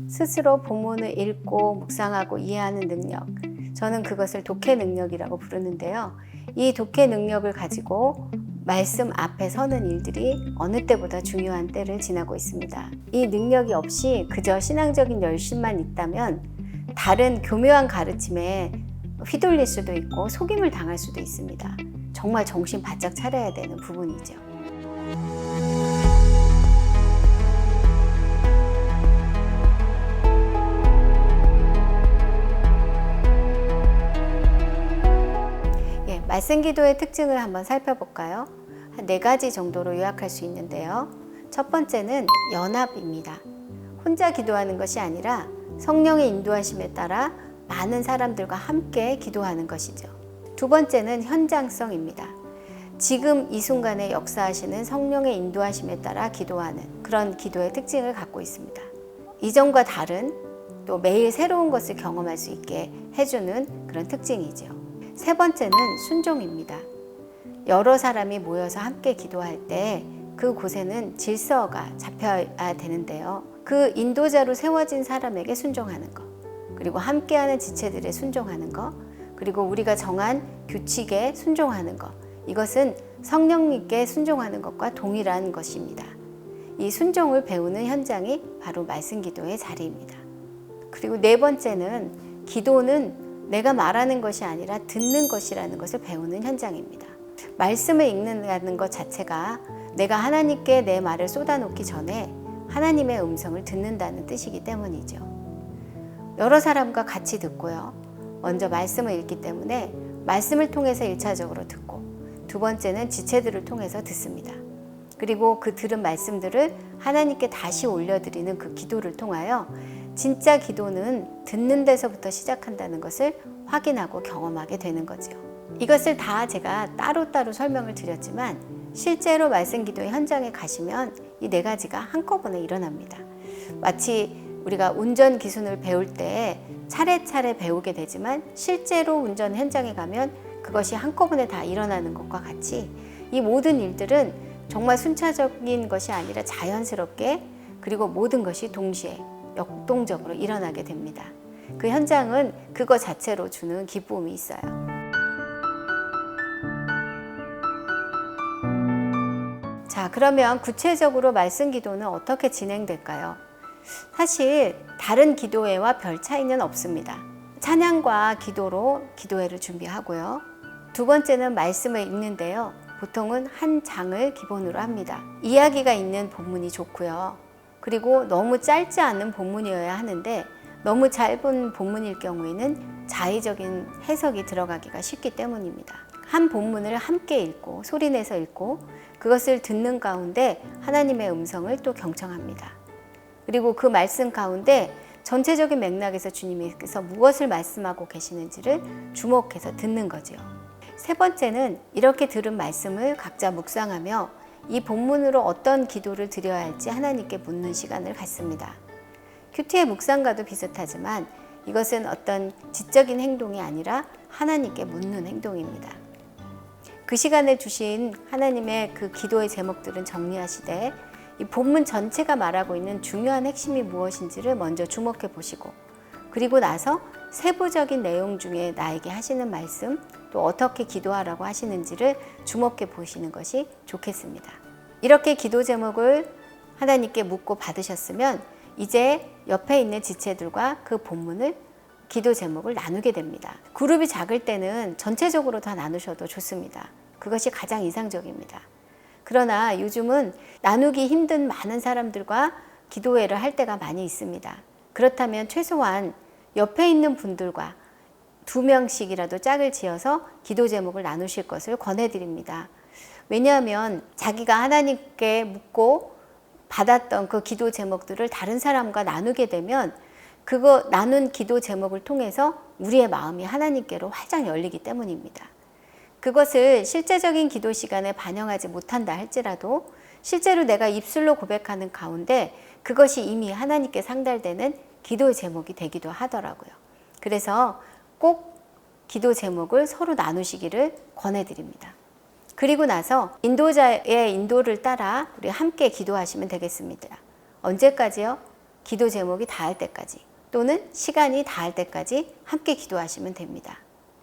스스로 본문을 읽고 묵상하고 이해하는 능력, 저는 그것을 독해 능력이라고 부르는데요. 이 독해 능력을 가지고 말씀 앞에 서는 일들이 어느 때보다 중요한 때를 지나고 있습니다. 이 능력이 없이 그저 신앙적인 열심만 있다면 다른 교묘한 가르침에 휘둘릴 수도 있고 속임을 당할 수도 있습니다. 정말 정신 바짝 차려야 되는 부분이죠. 말씀 기도의 특징을 한번 살펴볼까요? 한 4가지 정도로 요약할 수 있는데요. 첫 번째는 연합입니다. 혼자 기도하는 것이 아니라 성령의 인도하심에 따라 많은 사람들과 함께 기도하는 것이죠. 두 번째는 현장성입니다. 지금 이 순간에 역사하시는 성령의 인도하심에 따라 기도하는 그런 기도의 특징을 갖고 있습니다. 이전과 다른 또 매일 새로운 것을 경험할 수 있게 해주는 그런 특징이죠. 세 번째는 순종입니다. 여러 사람이 모여서 함께 기도할 때 그곳에는 질서가 잡혀야 되는데요. 그 인도자로 세워진 사람에게 순종하는 것, 그리고 함께하는 지체들에 순종하는 것, 그리고 우리가 정한 규칙에 순종하는 것, 이것은 성령님께 순종하는 것과 동일한 것입니다. 이 순종을 배우는 현장이 바로 말씀 기도의 자리입니다. 그리고 네 번째는 기도는 내가 말하는 것이 아니라 듣는 것이라는 것을 배우는 현장입니다. 말씀을 읽는다는 것 자체가 내가 하나님께 내 말을 쏟아놓기 전에 하나님의 음성을 듣는다는 뜻이기 때문이죠. 여러 사람과 같이 듣고요. 먼저 말씀을 읽기 때문에 말씀을 통해서 1차적으로 듣고 두 번째는 지체들을 통해서 듣습니다. 그리고 그 들은 말씀들을 하나님께 다시 올려드리는 그 기도를 통하여 진짜 기도는 듣는 데서부터 시작한다는 것을 확인하고 경험하게 되는 거죠. 이것을 다 제가 따로따로 설명을 드렸지만 실제로 말씀 기도의 현장에 가시면 이 4가지가 한꺼번에 일어납니다. 마치 우리가 운전 기술을 배울 때 차례차례 배우게 되지만 실제로 운전 현장에 가면 그것이 한꺼번에 다 일어나는 것과 같이 이 모든 일들은 정말 순차적인 것이 아니라 자연스럽게 그리고 모든 것이 동시에 역동적으로 일어나게 됩니다. 그 현장은 그거 자체로 주는 기쁨이 있어요. 자, 그러면 구체적으로 말씀 기도는 어떻게 진행될까요? 사실 다른 기도회와 별 차이는 없습니다. 찬양과 기도로 기도회를 준비하고요. 두 번째는 말씀을 읽는데요. 보통은 한 장을 기본으로 합니다. 이야기가 있는 본문이 좋고요. 그리고 너무 짧지 않은 본문이어야 하는데 너무 짧은 본문일 경우에는 자의적인 해석이 들어가기가 쉽기 때문입니다. 한 본문을 함께 읽고 소리내서 읽고 그것을 듣는 가운데 하나님의 음성을 또 경청합니다. 그리고 그 말씀 가운데 전체적인 맥락에서 주님께서 무엇을 말씀하고 계시는지를 주목해서 듣는 거죠. 세 번째는 이렇게 들은 말씀을 각자 묵상하며 이 본문으로 어떤 기도를 드려야 할지 하나님께 묻는 시간을 갖습니다. 큐티의 묵상과도 비슷하지만 이것은 어떤 지적인 행동이 아니라 하나님께 묻는 행동입니다. 그 시간을 주신 하나님의 그 기도의 제목들은 정리하시되 이 본문 전체가 말하고 있는 중요한 핵심이 무엇인지를 먼저 주목해 보시고 그리고 나서 세부적인 내용 중에 나에게 하시는 말씀 또 어떻게 기도하라고 하시는지를 주목해 보시는 것이 좋겠습니다. 이렇게 기도 제목을 하나님께 묻고 받으셨으면 이제 옆에 있는 지체들과 그 본문을 기도 제목을 나누게 됩니다. 그룹이 작을 때는 전체적으로 다 나누셔도 좋습니다. 그것이 가장 이상적입니다. 그러나 요즘은 나누기 힘든 많은 사람들과 기도회를 할 때가 많이 있습니다. 그렇다면 최소한 옆에 있는 분들과 2명씩이라도 짝을 지어서 기도 제목을 나누실 것을 권해드립니다. 왜냐하면 자기가 하나님께 묻고 받았던 그 기도 제목들을 다른 사람과 나누게 되면 그거 나눈 기도 제목을 통해서 우리의 마음이 하나님께로 활짝 열리기 때문입니다. 그것을 실제적인 기도 시간에 반영하지 못한다 할지라도 실제로 내가 입술로 고백하는 가운데 그것이 이미 하나님께 상달되는 기도의 제목이 되기도 하더라고요. 그래서 꼭 기도 제목을 서로 나누시기를 권해드립니다. 그리고 나서 인도자의 인도를 따라 우리 함께 기도하시면 되겠습니다. 언제까지요? 기도 제목이 닿을 때까지 또는 시간이 닿을 때까지 함께 기도하시면 됩니다.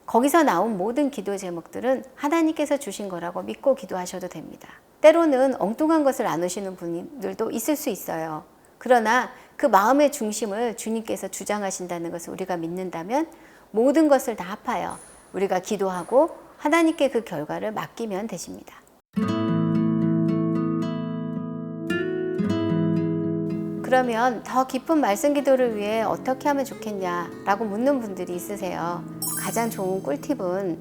거기서 나온 모든 기도 제목들은 하나님께서 주신 거라고 믿고 기도하셔도 됩니다. 때로는 엉뚱한 것을 나누시는 분들도 있을 수 있어요. 그러나 그 마음의 중심을 주님께서 주장하신다는 것을 우리가 믿는다면 모든 것을 다 합하여 우리가 기도하고 하나님께 그 결과를 맡기면 되십니다. 그러면 더 깊은 말씀 기도를 위해 어떻게 하면 좋겠냐라고 묻는 분들이 있으세요. 가장 좋은 꿀팁은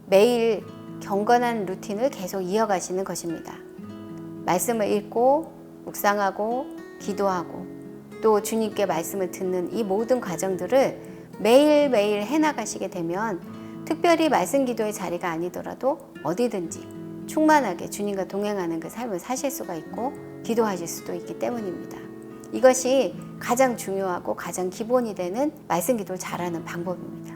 매일 경건한 루틴을 계속 이어가시는 것입니다. 말씀을 읽고 묵상하고 기도하고 또 주님께 말씀을 듣는 이 모든 과정들을 매일매일 해나가시게 되면 특별히 말씀 기도의 자리가 아니더라도 어디든지 충만하게 주님과 동행하는 그 삶을 사실 수가 있고 기도하실 수도 있기 때문입니다. 이것이 가장 중요하고 가장 기본이 되는 말씀 기도를 잘하는 방법입니다.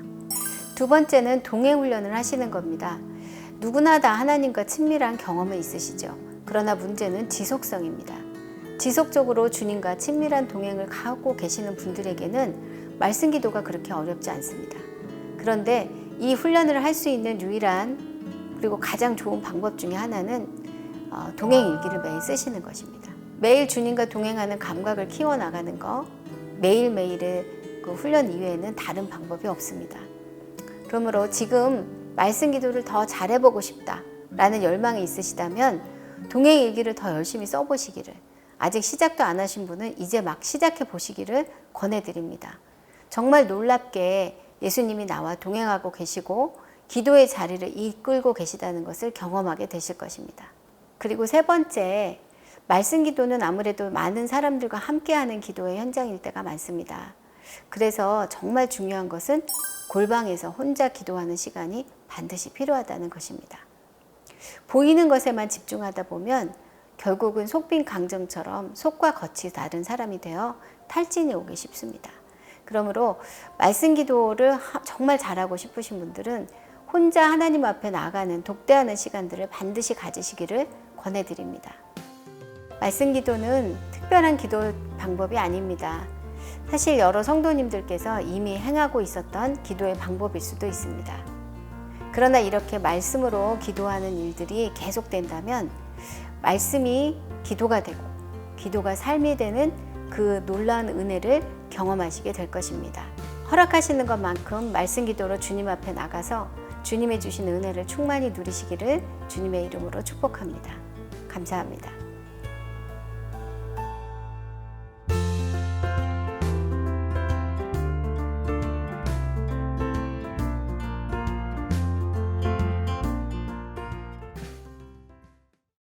두 번째는 동행 훈련을 하시는 겁니다. 누구나 다 하나님과 친밀한 경험은 있으시죠. 그러나 문제는 지속성입니다. 지속적으로 주님과 친밀한 동행을 하고 계시는 분들에게는 말씀 기도가 그렇게 어렵지 않습니다. 그런데 이 훈련을 할 수 있는 유일한 그리고 가장 좋은 방법 중에 하나는 동행 일기를 매일 쓰시는 것입니다. 매일 주님과 동행하는 감각을 키워나가는 것, 매일매일의 그 훈련 이외에는 다른 방법이 없습니다. 그러므로 지금 말씀 기도를 더 잘해보고 싶다라는 열망이 있으시다면 동행 일기를 더 열심히 써보시기를, 아직 시작도 안 하신 분은 이제 막 시작해 보시기를 권해드립니다. 정말 놀랍게 예수님이 나와 동행하고 계시고 기도의 자리를 이끌고 계시다는 것을 경험하게 되실 것입니다. 그리고 세 번째, 말씀 기도는 아무래도 많은 사람들과 함께하는 기도의 현장일 때가 많습니다. 그래서 정말 중요한 것은 골방에서 혼자 기도하는 시간이 반드시 필요하다는 것입니다. 보이는 것에만 집중하다 보면 결국은 속빈 강정처럼 속과 겉이 다른 사람이 되어 탈진이 오기 쉽습니다. 그러므로 말씀 기도를 정말 잘하고 싶으신 분들은 혼자 하나님 앞에 나아가는 독대하는 시간들을 반드시 가지시기를 권해드립니다. 말씀 기도는 특별한 기도 방법이 아닙니다. 사실 여러 성도님들께서 이미 행하고 있었던 기도의 방법일 수도 있습니다. 그러나 이렇게 말씀으로 기도하는 일들이 계속된다면 말씀이 기도가 되고 기도가 삶이 되는 그 놀라운 은혜를 경험하시게 될 것입니다. 허락하시는 것만큼 말씀 기도로 주님 앞에 나가서 주님의 주신 은혜를 충만히 누리시기를 주님의 이름으로 축복합니다. 감사합니다.